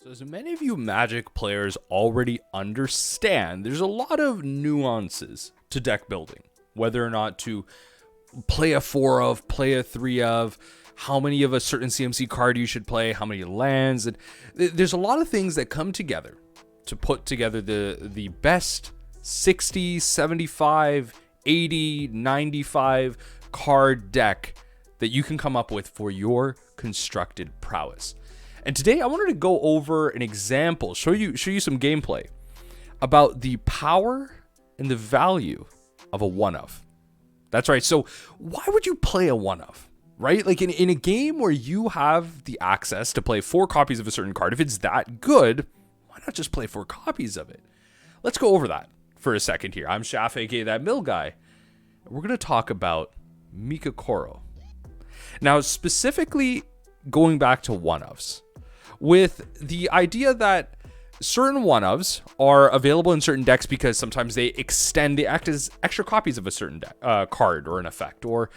So as many of you Magic players already understand, there's a lot of nuances to deck building. Whether or not to play a 4 of, play a 3 of, how many of a certain CMC card you should play, how many lands. And there's a lot of things that come together to put together the best 60, 75, 80, 95 card deck that you can come up with for your constructed prowess. And today I wanted to go over an example, show you some gameplay about the power and the value of a one-of. That's right. So why would you play a one-of, right? Like in a game where you have the access to play 4 copies of a certain card, if it's that good, why not just play 4 copies of it? Let's go over that for a second here. I'm Shaf, aka That Mill Guy. We're going to talk about MTGO. Now, specifically going back to one-ofs, with the idea that certain one-ofs are available in certain decks because sometimes they act as extra copies of a certain card or an effect, or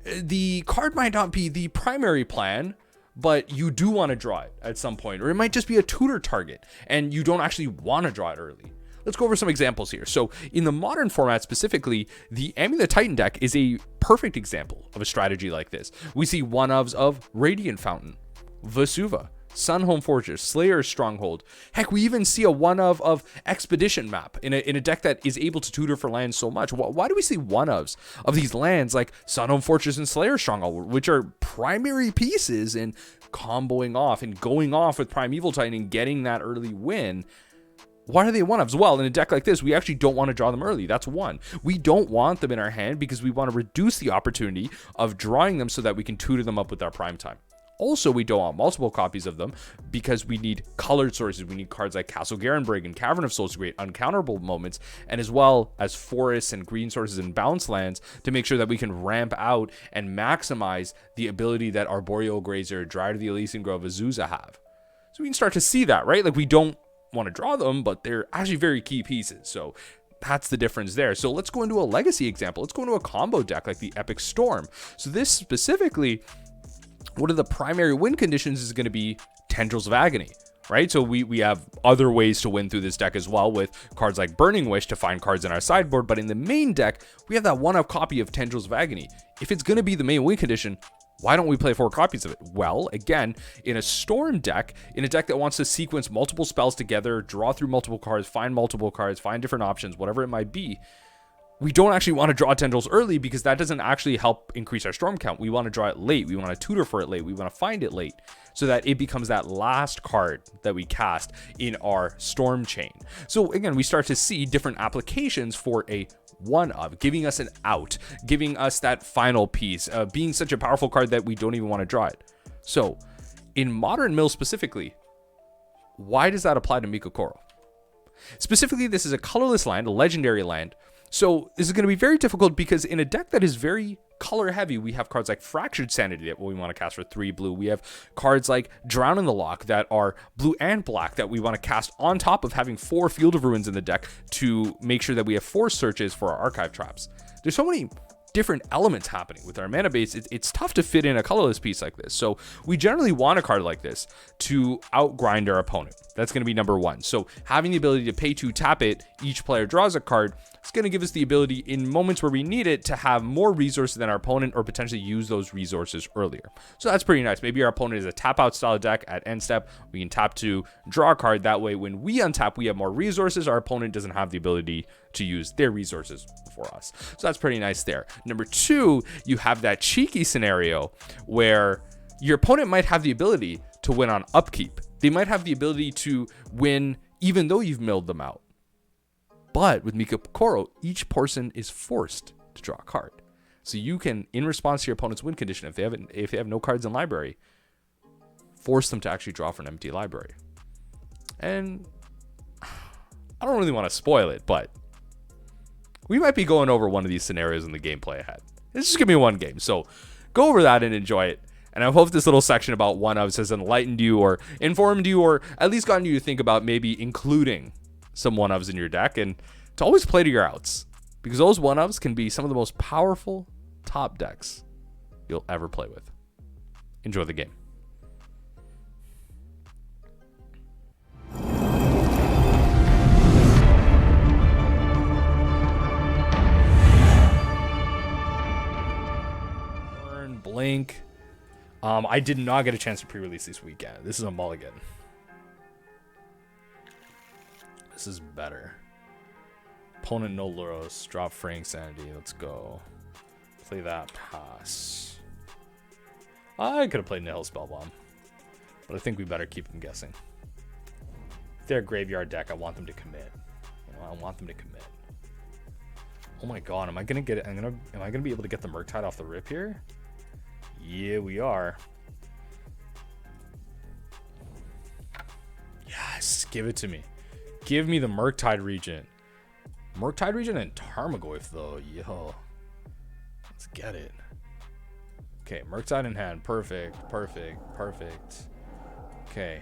the card might not be the primary plan, but you do want to draw it at some point, or it might just be a tutor target and you don't actually want to draw it early. Let's go over some examples here. So in the modern format specifically, the Amulet Titan deck is a perfect example of a strategy like this. We see one-ofs of Radiant Fountain, Vesuva, Sunhome Fortress, Slayer's Stronghold. Heck, we even see a one-of Expedition Map in a deck that is able to tutor for lands so much. Why do we see one-ofs of these lands like Sunhome Fortress and Slayer's Stronghold, which are primary pieces in comboing off and going off with Primeval Titan and getting that early win? Why are they one-ofs? Well, in a deck like this, we actually don't want to draw them early. That's one. We don't want them in our hand because we want to reduce the opportunity of drawing them so that we can tutor them up with our prime time. Also, we don't want multiple copies of them because we need colored sources. We need cards like Castle Garenbrig and Cavern of Souls to create uncounterable moments, and as well as forests and green sources and bounce lands to make sure that we can ramp out and maximize the ability that Arboreal Grazer, Dryad of the Elysian Grove, Azusa have. So we can start to see that, right? Like, we don't want to draw them, but they're actually very key pieces. So that's the difference there. So let's go into a legacy example. Let's go into a combo deck like the Epic Storm. So this specifically, one of the primary win conditions is going to be Tendrils of Agony, right? So we have other ways to win through this deck as well, with cards like Burning Wish to find cards in our sideboard. But in the main deck, we have that one-of copy of Tendrils of Agony. If it's going to be the main win condition, why don't we play 4 copies of it? Well, again, in a Storm deck, in a deck that wants to sequence multiple spells together, draw through multiple cards, find different options, whatever it might be, we don't actually want to draw Tendrils early because that doesn't actually help increase our Storm count. We want to draw it late. We want to tutor for it late. We want to find it late so that it becomes that last card that we cast in our Storm chain. So again, we start to see different applications for a one-of, giving us an out, giving us that final piece, being such a powerful card that we don't even want to draw it. So in Modern Mill specifically, why does that apply to MTGO? Specifically, this is a colorless land, a legendary land. So this is going to be very difficult because in a deck that is very color heavy, we have cards like Fractured Sanity that we want to cast for 3 blue. We have cards like Drown in the Loch that are blue and black that we want to cast on top of having 4 Field of Ruins in the deck to make sure that we have 4 searches for our archive traps. There's so many different elements happening with our mana base. It's tough to fit in a colorless piece like this. So we generally want a card like this to outgrind our opponent. That's going to be number 1. So having the ability to pay 2, tap it, each player draws a card. It's going to give us the ability in moments where we need it to have more resources than our opponent, or potentially use those resources earlier. So that's pretty nice. Maybe our opponent is a tap out style deck. At end step, we can tap to draw a card. That way, when we untap, we have more resources. Our opponent doesn't have the ability to use their resources for us. So that's pretty nice there. Number 2, you have that cheeky scenario where your opponent might have the ability to win on upkeep. They might have the ability to win even though you've milled them out. But with MTGO, each person is forced to draw a card. So you can, in response to your opponent's win condition, if they have no cards in library, force them to actually draw from an empty library. And I don't really want to spoil it, but we might be going over one of these scenarios in the gameplay ahead. It's just going to be one game, so go over that and enjoy it. And I hope this little section about one-ofs has enlightened you or informed you, or at least gotten you to think about maybe including some one-ofs in your deck, and to always play to your outs, because those one-ofs can be some of the most powerful top decks you'll ever play with. Enjoy the game. think. I did not get a chance to pre-release this weekend. This is a mulligan. This is better. Opponent no Luros. Drop Frank Sanity. Let's go. Play that pass. I could have played Nihil Spellbomb. But I think we better keep them guessing. If they're a graveyard deck, I want them to commit. You know, I want them to commit. Oh my god, am I gonna get it? Am I gonna be able to get the Murktide off the rip here? Yeah, we are. Yes, give it to me. Give me the Murktide Regent. Murktide Regent and Tarmogoyf though. Yo. Let's get it. Okay, Murktide in hand. Perfect. Perfect. Perfect. Okay.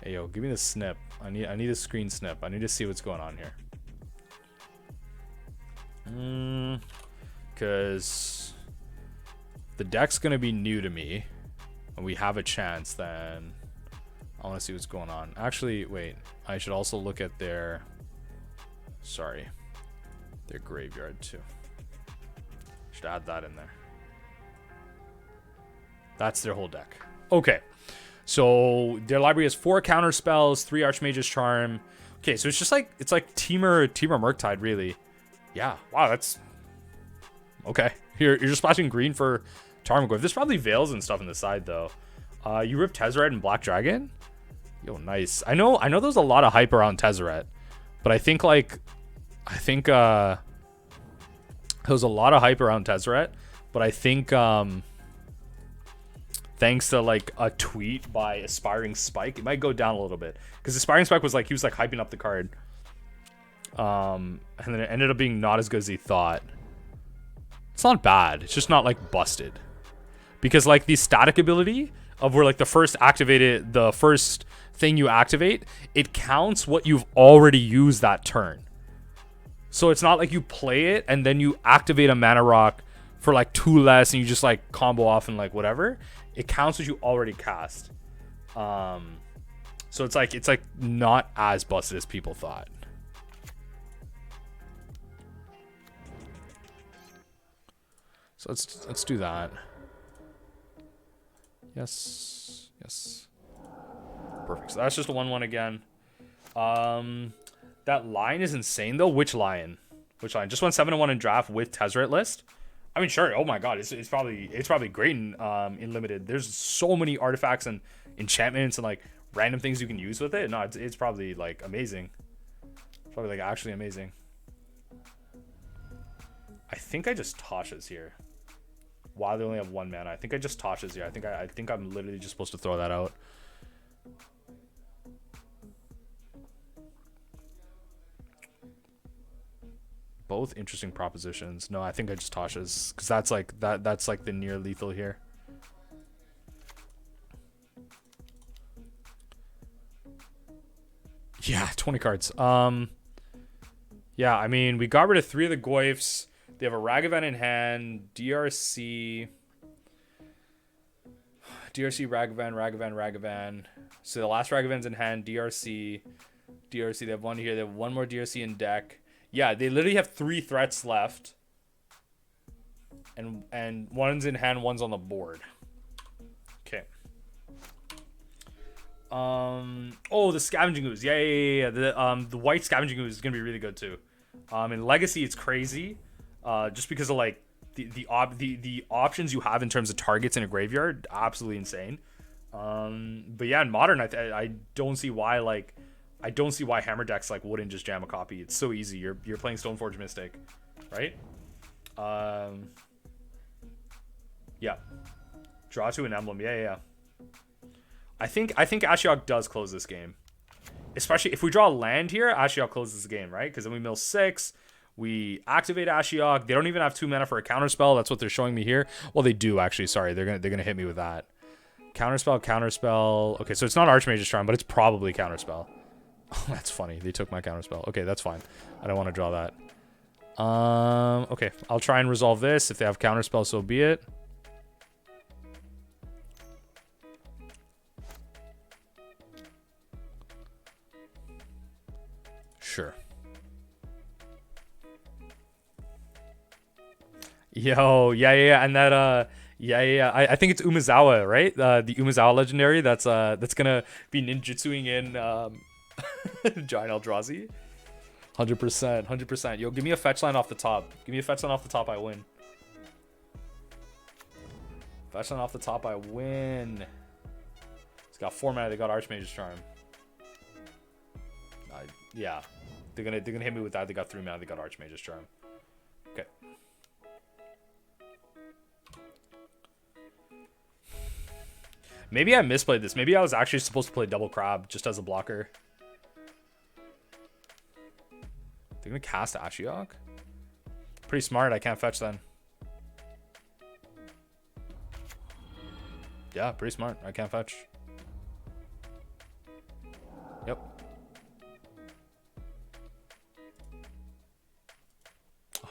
Hey yo, give me the snip. I need a screen snip. I need to see what's going on here. Because the deck's gonna be new to me, and we have a chance. Then I want to see what's going on. Actually, wait. I should also look at their. Sorry, their graveyard too. Should add that in there. That's their whole deck. Okay. So their library has 4 counter spells, 3 Archmage's Charm. Okay, so it's just like Temur Murktide, really. Yeah. Wow, that's okay. You're just splashing green for Tarmogoyf. There's probably Veils and stuff on the side though. You rip Tezzeret and Black Dragon. Yo, nice. I know there was a lot of hype around Tezzeret, but I think there was a lot of hype around Tezzeret, but I think thanks to like a tweet by Aspiring Spike, it might go down a little bit. Because Aspiring Spike was like, he was like hyping up the card. And then it ended up being not as good as he thought. It's not bad. It's just not like busted. Because like the static ability of where like the first thing you activate, it counts what you've already used that turn. So it's not like you play it and then you activate a mana rock for like 2 less and you just like combo off and like whatever. It counts as you already cast. So it's like not as busted as people thought. So let's do that. Yes. Perfect. So that's just a 1/1 again. That line is insane though. Which line? Just went 7-1 in draft with Tezzeret list. I mean, sure. Oh my god, it's probably great in limited. There's so many artifacts and enchantments and like random things you can use with it. No, it's probably like amazing. It's probably like actually amazing. I think I just Tasha's here. Wow, they only have 1 mana. I think I just Tasha's here. I think I'm literally just supposed to throw that out. Both interesting propositions. No, I think I just Tasha's because that's like the near lethal here. Yeah, 20 cards. Yeah, I mean, we got rid of 3 of the Goyfs. They have a Ragavan in hand, DRC, Ragavan. So the last Ragavan's in hand, DRC. They have 1 here. They have 1 more DRC in deck. Yeah, they literally have 3 threats left. And 1's in hand, 1's on the board. Okay. Oh, the Scavenging Ooze. Yeah. The white Scavenging Ooze is gonna be really good too. In Legacy, it's crazy. Just because of like the options you have in terms of targets in a graveyard, absolutely insane. But yeah, in Modern, I don't see why Hammer decks like wouldn't just jam a copy. It's so easy. You're playing Stoneforge Mystic, right? Yeah. Draw to an emblem. Yeah. I think Ashiok does close this game. Especially if we draw a land here, Ashiok closes the game, right? Because then we mill 6, we activate Ashiok. They don't even have 2 mana for a counterspell. That's what they're showing me here. Well, they do actually. Sorry, they're gonna hit me with that. Counterspell. Okay, so it's not Archmage's Charm, but it's probably counterspell. Oh, that's funny. They took my counterspell. Okay, that's fine. I don't want to draw that. Okay, I'll try and resolve this. If they have counterspell, so be it. Sure. Yo, yeah, and that yeah. I think it's Umezawa, right? The Umezawa legendary that's gonna be ninjutsuing in Giant Eldrazi. 100%, 100%. Yo, give me a fetch line off the top. Give me a fetch line off the top, I win. Fetch line off the top, I win. It's got 4 mana, they got Archmage's Charm. Yeah. They're gonna hit me with that. They got 3 mana, they got Archmage's Charm. Okay. Maybe I misplayed this. Maybe I was actually supposed to play Double Crab just as a blocker. They're gonna cast Ashiok? Pretty smart, I can't fetch then. Yeah, pretty smart. I can't fetch. Yep.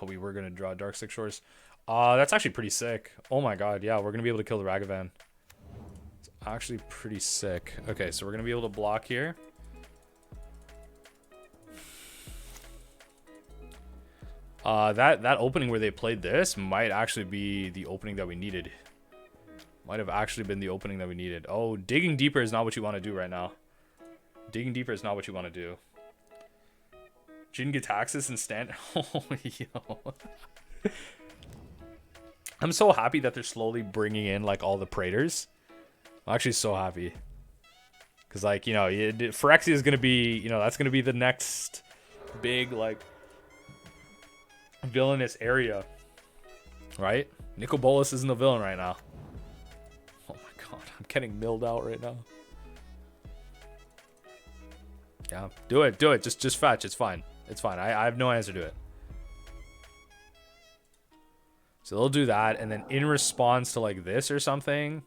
Oh, we were gonna draw Dark Six Shores. That's actually pretty sick. Oh my god, yeah, we're gonna be able to kill the Ragavan. It's actually pretty sick. Okay, so we're gonna be able to block here. That opening where they played this might actually be the opening that we needed. Might have actually been the opening that we needed. Oh, digging deeper is not what you want to do right now. Digging deeper is not what you want to do. Jin Gitaxis and stand. Oh, yo. I'm so happy that they're slowly bringing in like all the Praetors. I'm actually so happy. Because like, you know, Phyrexia is going to be, you know, that's going to be the next big like villainous area. Right? Nicol Bolas isn't the villain right now. Oh my god, I'm getting milled out right now. Yeah, do it. Just fetch. It's fine. It's fine. I have no answer to it. So they'll do that, and then in response to like this or something,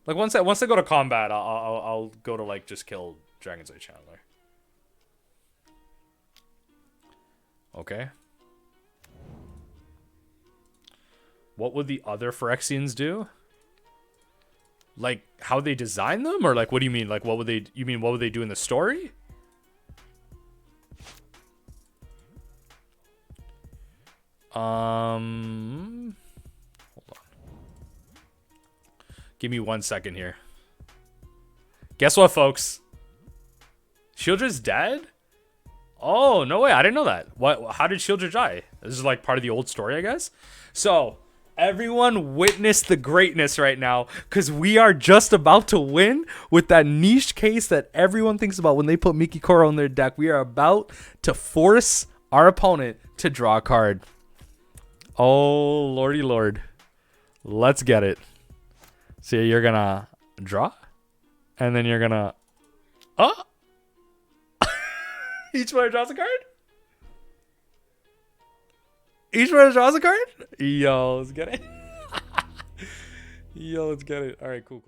like once they go to combat, I'll go to like just kill Dragon's Eye Chandler. Okay. What would the other Phyrexians do? Like how they design them, or like what do you mean? Like what would they? You mean what would they do in the story? Hold on. Give me 1 second here. Guess what, folks? Shieldred's dead? Oh, no way. I didn't know that. What? How did Shieldred die? This is like part of the old story, I guess. So, everyone witness the greatness right now, because we are just about to win with that niche case that everyone thinks about when they put Mikikoro in their deck. We are about to force our opponent to draw a card. Oh, lordy lord. Let's get it. So you're gonna draw, and then you're gonna... Oh! Each player draws a card? Each player draws a card? Yo, let's get it. Yo, let's get it. All right, cool.